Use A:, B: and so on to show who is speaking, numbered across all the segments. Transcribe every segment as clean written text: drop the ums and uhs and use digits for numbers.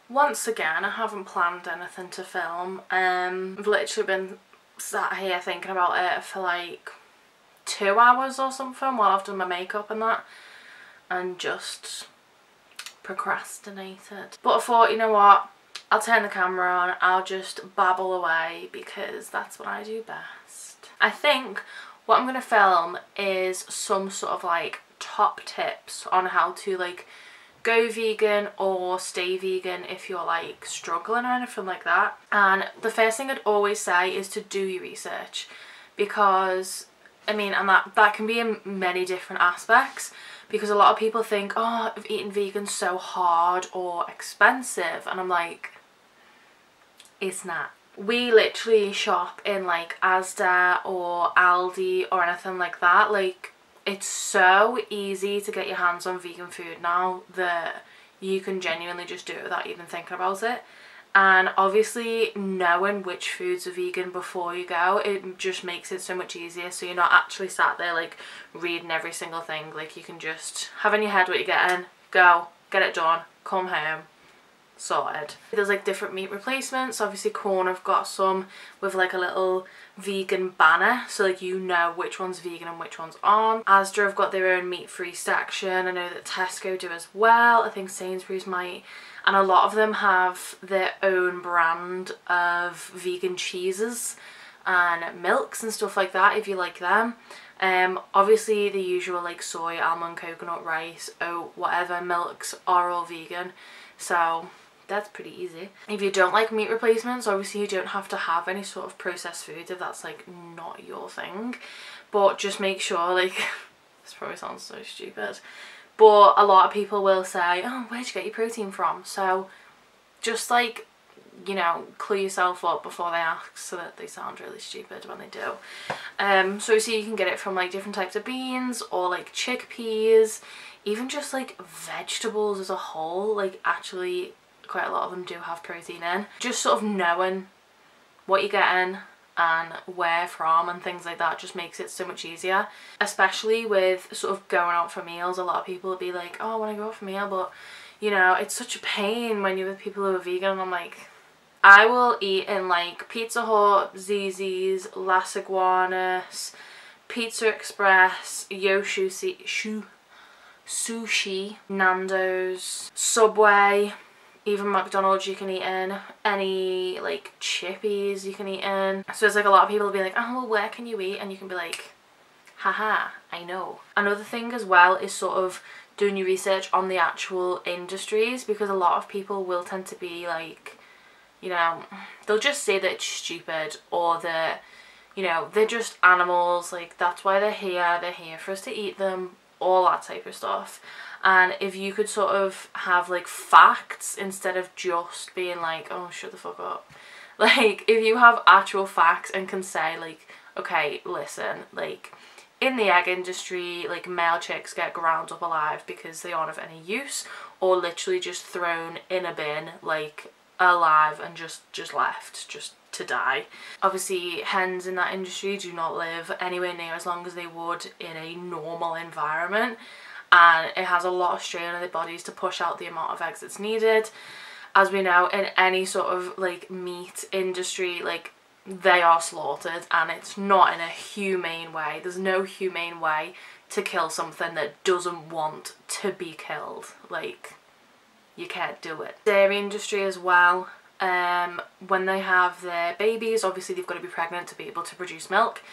A: Once again, I haven't planned anything to film. I've literally been sat here thinking about it for like 2 hours or something while I've done my makeup and that, and just procrastinated. But I thought, you know what, I'll turn the camera on, I'll just babble away because that's what I do best. I think what I'm going to film is some sort of like top tips on how to like go vegan or stay vegan if you're like struggling or anything like that. And the first thing I'd always say is to do your research, because I mean, and that can be in many different aspects, because a lot of people think, oh, eating vegan's so hard or expensive, and I'm like, it's not. We literally shop in like Asda or Aldi or anything like that. Like, it's so easy to get your hands on vegan food now that you can genuinely just do it without even thinking about it. And obviously knowing which foods are vegan before you go, it just makes it so much easier, so you're not actually sat there like reading every single thing. Like, you can just have in your head what you're getting, go, get it done, come home, sorted. There's like different meat replacements. Obviously Quorn have got some with like a little vegan banner, so like you know which one's vegan and which ones aren't. Asda have got their own meat-free section. I know that Tesco do as well. I think Sainsbury's might. And a lot of them have their own brand of vegan cheeses and milks and stuff like that if you like them. Obviously the usual like soy, almond, coconut, rice, oat, whatever milks are all vegan, so that's pretty easy. If you don't like meat replacements, obviously you don't have to have any sort of processed foods if that's like not your thing, but just make sure, like, this probably sounds so stupid, but a lot of people will say, oh, where'd you get your protein from? So just like, you know, clear yourself up before they ask, so that they sound really stupid when they do. So you can get it from like different types of beans or like chickpeas, even just like vegetables as a whole. Like, actually quite a lot of them do have protein in. Just sort of knowing what you're getting and where from and things like that just makes it so much easier, especially with sort of going out for meals. A lot of people will be like, oh, I want to go out for a meal, but you know, it's such a pain when you're with people who are vegan. And I'm like, I will eat in like Pizza Hut, Zizzi's, Las Iguanas, Pizza Express, Sushi, Nando's, Subway, even McDonald's you can eat in, any like Chippies you can eat in. So it's like a lot of people will be like, oh, well, where can you eat? And you can be like, haha, I know. Another thing as well is sort of doing your research on the actual industries, because a lot of people will tend to be like, you know, they'll just say that it's stupid, or that, you know, they're just animals, like that's why they're here for us to eat them, all that type of stuff. And if you could sort of have like facts instead of just being like, oh, shut the fuck up. Like, if you have actual facts and can say like, okay, listen, like in the egg industry, like male chicks get ground up alive because they aren't of any use, or literally just thrown in a bin like alive and just left just to die. Obviously hens in that industry do not live anywhere near as long as they would in a normal environment, and it has a lot of strain on their bodies to push out the amount of eggs that's needed. As we know, in any sort of like meat industry, like they are slaughtered, and it's not in a humane way. There's no humane way to kill something that doesn't want to be killed. Like, you can't do it. Dairy industry as well, when they have their babies, obviously they've got to be pregnant to be able to produce milk.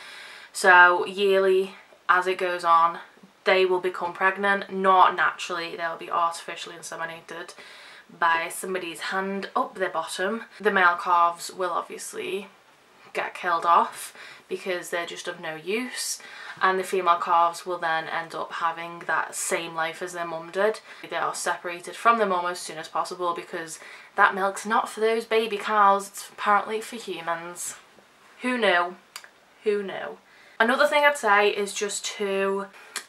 A: So yearly, as it goes on, they will become pregnant, not naturally, they'll be artificially inseminated by somebody's hand up their bottom. The male calves will obviously get killed off because they're just of no use, and the female calves will then end up having that same life as their mum did. They are separated from their mum as soon as possible because that milk's not for those baby cows, it's apparently for humans. Who knew? Who knew? Another thing I'd say is just to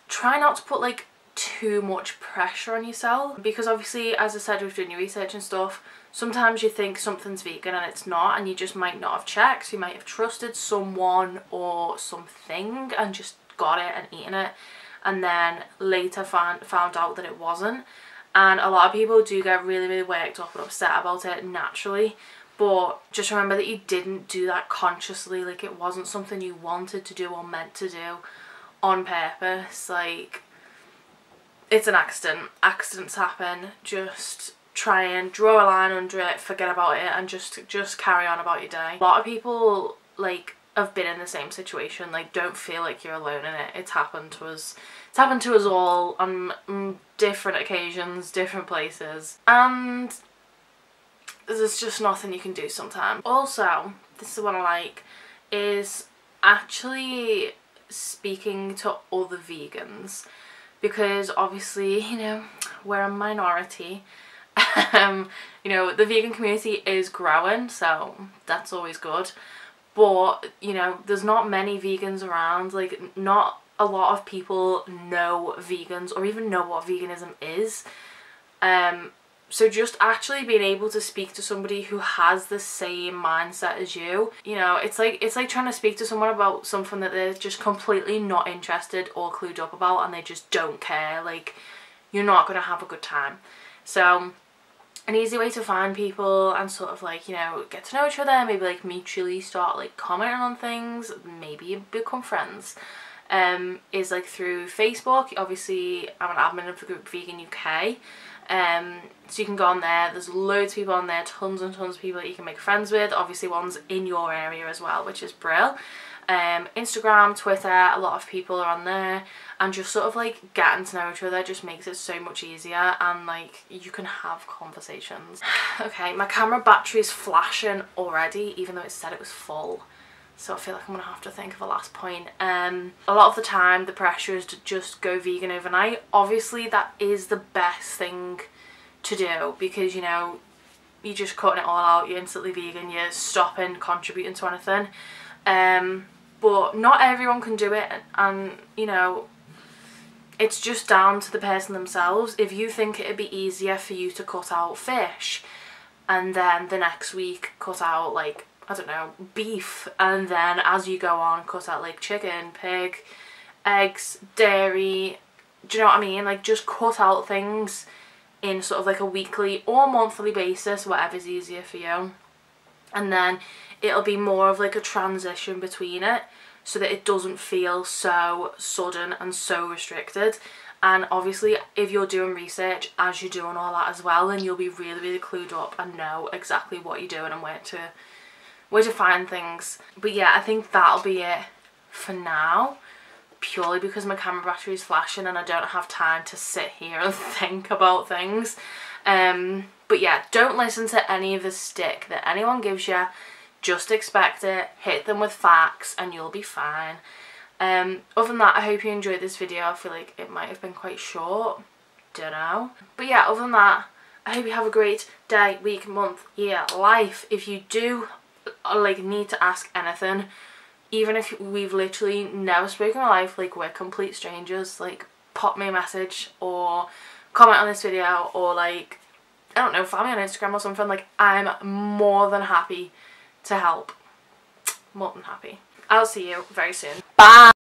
A: try not to put like too much pressure on yourself, because obviously, as I said, with doing your research and stuff, sometimes you think something's vegan and it's not, and you just might not have checked. You might have trusted someone or something and just got it and eaten it, and then later found out that it wasn't. and a lot of people do get really, really worked up and upset about it naturally. But just remember that you didn't do that consciously. Like, it wasn't something you wanted to do or meant to do on purpose. Like, it's an accident. Accidents happen. Just try and draw a line under it, forget about it, and just carry on about your day. A lot of people, like, have been in the same situation. Like, don't feel like you're alone in it. It's happened to us. It's happened to us all on different occasions, different places, and there's just nothing you can do sometimes. Also, this is what I like, is actually speaking to other vegans, because obviously, you know, we're a minority. You know, the vegan community is growing, so that's always good. But, you know, there's not many vegans around. Like, not a lot of people know vegans or even know what veganism is. So just actually being able to speak to somebody who has the same mindset as you, you know, it's like trying to speak to someone about something that they're just completely not interested or clued up about, and they just don't care. Like, you're not going to have a good time. So an easy way to find people and sort of, like, you know, get to know each other, maybe like mutually start like commenting on things, maybe become friends, is like through Facebook. Obviously I'm an admin of the group Vegan UK, so you can go on there. There's loads of people on there, tons and tons of people that you can make friends with, obviously ones in your area as well, which is brill. Instagram, Twitter, a lot of people are on there, and just sort of like getting to know each other just makes it so much easier, and like you can have conversations. Okay, my camera battery is flashing already, even though it said it was full, so I feel like I'm gonna have to think of a last point. A lot of the time the pressure is to just go vegan overnight. Obviously that is the best thing to do, because, you know, you're just cutting it all out, you're instantly vegan, you're stopping contributing to anything. But not everyone can do it, and you know, it's just down to the person themselves. If you think it'd be easier for you to cut out fish, and then the next week cut out, like, I don't know, beef, and then as you go on cut out like chicken, pig, eggs, dairy, do you know what I mean? Like, just cut out things in sort of like a weekly or monthly basis, whatever's easier for you, and then it'll be more of like a transition between it, so that it doesn't feel so sudden and so restricted. And obviously if you're doing research as you're doing all that as well, then you'll be really, really clued up and know exactly what you're doing and where to find things. But yeah, I think that'll be it for now, purely because my camera battery is flashing and I don't have time to sit here and think about things. But yeah, don't listen to any of the stick that anyone gives you. Just expect it, hit them with facts, and you'll be fine. Other than that, I hope you enjoyed this video. I feel like it might have been quite short, don't know. But yeah, other than that, I hope you have a great day, week, month, year, life. If you do like need to ask anything, even if we've literally never spoken in our life, like we're complete strangers, like pop me a message or comment on this video, or like, I don't know, find me on Instagram or something. Like, I'm more than happy to help. More than happy. I'll see you very soon. Bye!